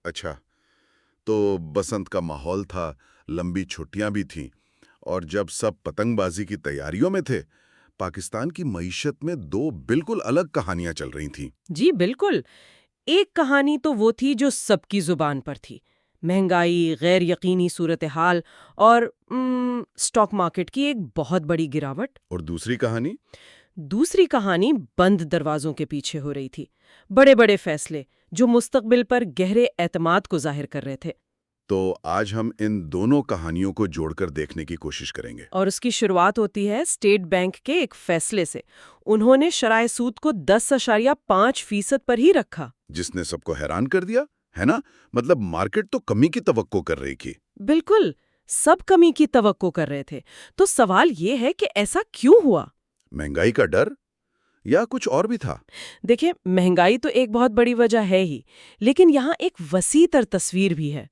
اچھا، تو بسنت کا ماحول تھا، لمبی چھٹیاں بھی تھیں، اور جب سب پتنگ بازی کی تیاریوں میں تھے، پاکستان کی معیشت میں دو بالکل الگ کہانیاں چل رہی تھیں۔ جی بالکل۔ ایک کہانی تو وہ تھی جو سب کی زبان پر تھی، مہنگائی، غیر یقینی صورتحال اور سٹاک مارکیٹ کی ایک بہت بڑی گراوٹ۔ اور دوسری کہانی؟ دوسری کہانی بند دروازوں کے پیچھے ہو رہی تھی، بڑے بڑے فیصلے جو مستقبل پر گہرے اعتماد کو ظاہر کر رہے تھے۔ تو آج ہم ان دونوں کہانیوں کو جوڑ کر دیکھنے کی کوشش کریں گے۔ اور اس کی شروعات ہوتی ہے اسٹیٹ بینک کے ایک فیصلے سے۔ انہوں نے شرح سود کو 10.5% پر ہی رکھا، جس نے سب کو حیران کر دیا، ہے نا؟ مطلب مارکیٹ تو کمی کی توقع کر رہی تھی۔ بالکل، سب کمی کی توقع کر رہے تھے۔ تو سوال یہ ہے کہ ایسا کیوں ہوا؟ مہنگائی کا ڈر یا کچھ اور بھی تھا؟ دیکھیں، مہنگائی تو ایک بہت بڑی وجہ ہے ہی، لیکن یہاں ایک وسیع تر تصویر بھی ہے۔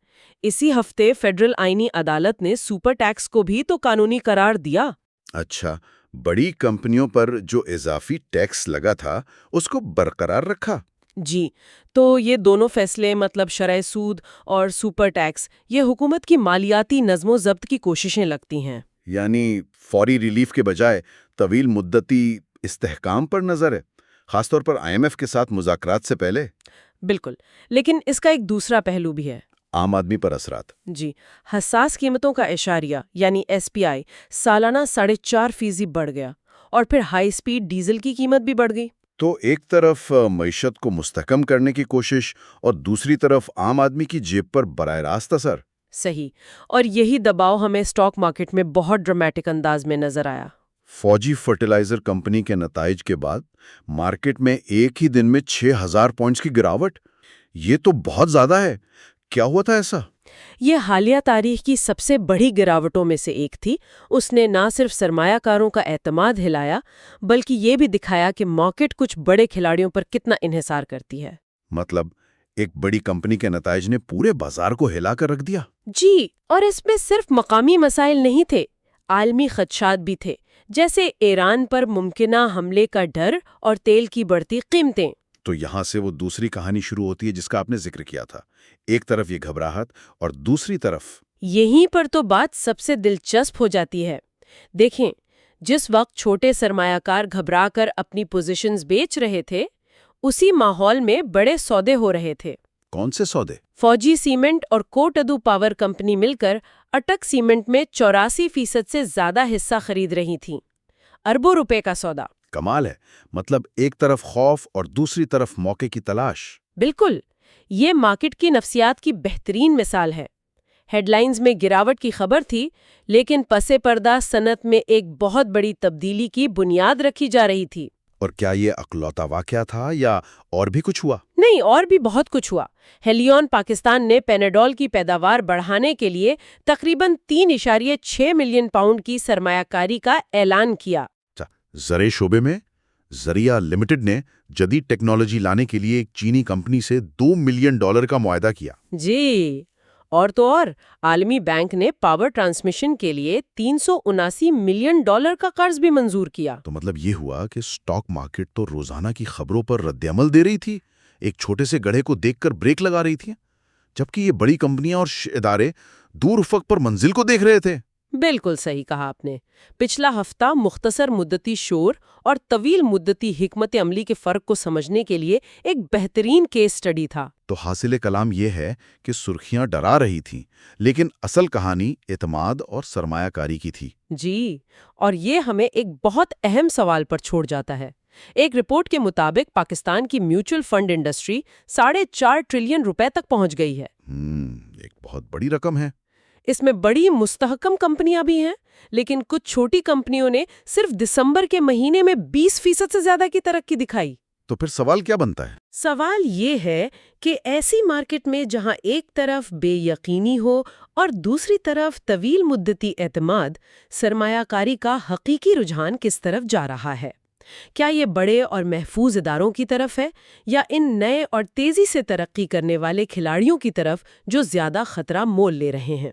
اسی ہفتے فیڈرل آئینی عدالت نے سپر ٹیکس کو بھی تو قانونی قرار دیا۔ اچھا، بڑی کمپنیوں پر جو اضافی ٹیکس لگا تھا اس کو برقرار رکھا؟ جی، تو یہ دونوں فیصلے، مطلب شرح سود اور سپر ٹیکس، یہ حکومت کی مالیاتی نظم و ضبط کی کوششیں لگتی ہیں۔ یعنی فوری ریلیف کے بجائے طویل مدتی استحکام پر نظر ہے، خاص طور پر IMF کے ساتھ مذاکرات سے پہلے۔ بالکل، لیکن اس کا ایک دوسرا پہلو بھی ہے۔ عام آدمی پر اثرات؟ جی، حساس قیمتوں کا اشاریہ یعنی SPI سالانہ 4.5% بڑھ گیا، اور پھر ہائی سپیڈ ڈیزل کی قیمت بھی بڑھ گئی۔ تو ایک طرف معیشت کو مستحکم کرنے کی کوشش اور دوسری طرف عام آدمی کی جیب پر براہ راست اثر۔ صحیح، اور یہی دباؤ ہمیں سٹاک مارکیٹ میں بہت ڈرامٹک انداز میں نظر آیا۔ فوجی فرٹیلائزر کمپنی کے نتائج کے بعد مارکیٹ میں ایک ہی دن میں 6,000 پوائنٹس کی گراوٹ، یہ تو بہت زیادہ ہے۔ کیا ہوا تھا ایسا؟ یہ حالیہ تاریخ کی سب سے بڑی گراوٹوں میں سے ایک تھی۔ اس نے نہ صرف سرمایہ کاروں کا اعتماد ہلایا، بلکہ یہ بھی دکھایا کہ مارکیٹ کچھ بڑے کھلاڑیوں پر کتنا انحصار کرتی ہے۔ مطلب ایک بڑی کمپنی کے نتائج نے پورے بازار کو ہلا کر رکھ دیا۔ جی، اور اس میں صرف مقامی مسائل نہیں تھے، عالمی خدشات بھی تھے، جیسے ایران پر ممکنہ حملے کا ڈر اور تیل کی بڑھتی قیمتیں۔ تو یہاں سے وہ دوسری کہانی شروع ہوتی ہے جس کا آپ نے ذکر کیا تھا، ایک طرف یہ گھبراہٹ اور دوسری طرف۔ یہیں پر تو بات سب سے دلچسپ ہو جاتی ہے۔ دیکھیں، جس وقت چھوٹے سرمایہ کار گھبرا کر اپنی پوزیشنز بیچ رہے تھے، اسی ماحول میں بڑے سودے ہو رہے تھے۔ کون سے سودے؟ فوجی سیمنٹ اور کوٹادو پاور کمپنی مل کر اٹک سیمنٹ میں 84% سے زیادہ حصہ خرید رہی تھیں۔ اربوں روپے کا سودا۔ کمال ہے، مطلب ایک طرف خوف اور دوسری طرف موقع کی تلاش۔ بالکل، یہ مارکیٹ کی نفسیات کی بہترین مثال ہے۔ ہیڈ لائنز میں گراوٹ کی خبر تھی، لیکن پس پردہ صنعت میں ایک بہت بڑی تبدیلی کی بنیاد رکھی جا رہی تھی۔ اور کیا یہ اکلوتا واقعہ تھا یا اور بھی کچھ ہوا؟ نہیں، اور بھی بہت کچھ ہوا۔ ہیلیون پاکستان نے پیناڈول کی پیداوار بڑھانے کے لیے تقریباً 3.6 ملین پاؤنڈ کی سرمایہ کاری کا اعلان کیا۔ زرعی شعبے میں ذریعہ لمیٹڈ نے جدید ٹیکنالوجی لانے کے لیے ایک چینی کمپنی سے $2 ملین کا معاہدہ کیا۔ جی، اور تو اور عالمی بینک نے پاور ٹرانسمیشن کے لیے $379 ملین کا قرض بھی منظور کیا۔ تو مطلب یہ ہوا کہ سٹاک مارکیٹ تو روزانہ کی خبروں پر رد عمل دے رہی تھی، ایک چھوٹے سے گڑھے کو دیکھ کر بریک لگا رہی تھی، جبکہ یہ بڑی کمپنیاں اور ادارے دور افق پر منزل کو دیکھ رہے تھے۔ بالکل صحیح کہا آپ نے۔ پچھلا ہفتہ مختصر مدتی شور اور طویل مدتی حکمت عملی کے فرق کو سمجھنے کے لیے ایک بہترین کیس سٹڈی تھا۔ تو حاصل کلام یہ ہے کہ سرخیاں ڈرا رہی تھیں، لیکن اصل کہانی اعتماد اور سرمایہ کاری کی تھی۔ جی، اور یہ ہمیں ایک بہت اہم سوال پر چھوڑ جاتا ہے۔ ایک رپورٹ کے مطابق پاکستان کی میوچل فنڈ انڈسٹری 4.5 ٹریلین روپے تک پہنچ گئی ہے۔ ایک بہت بڑی رقم ہے۔ اس میں بڑی مستحکم کمپنیاں بھی ہیں، لیکن کچھ چھوٹی کمپنیوں نے صرف دسمبر کے مہینے میں 20% سے زیادہ کی ترقی دکھائی۔ تو پھر سوال کیا بنتا ہے؟ سوال یہ ہے کہ ایسی مارکیٹ میں جہاں ایک طرف بے یقینی ہو اور دوسری طرف طویل مدتی اعتماد، سرمایہ کاری کا حقیقی رجحان کس طرف جا رہا ہے؟ کیا یہ بڑے اور محفوظ اداروں کی طرف ہے، یا ان نئے اور تیزی سے ترقی کرنے والے کھلاڑیوں کی طرف جو زیادہ خطرہ مول لے رہے ہیں؟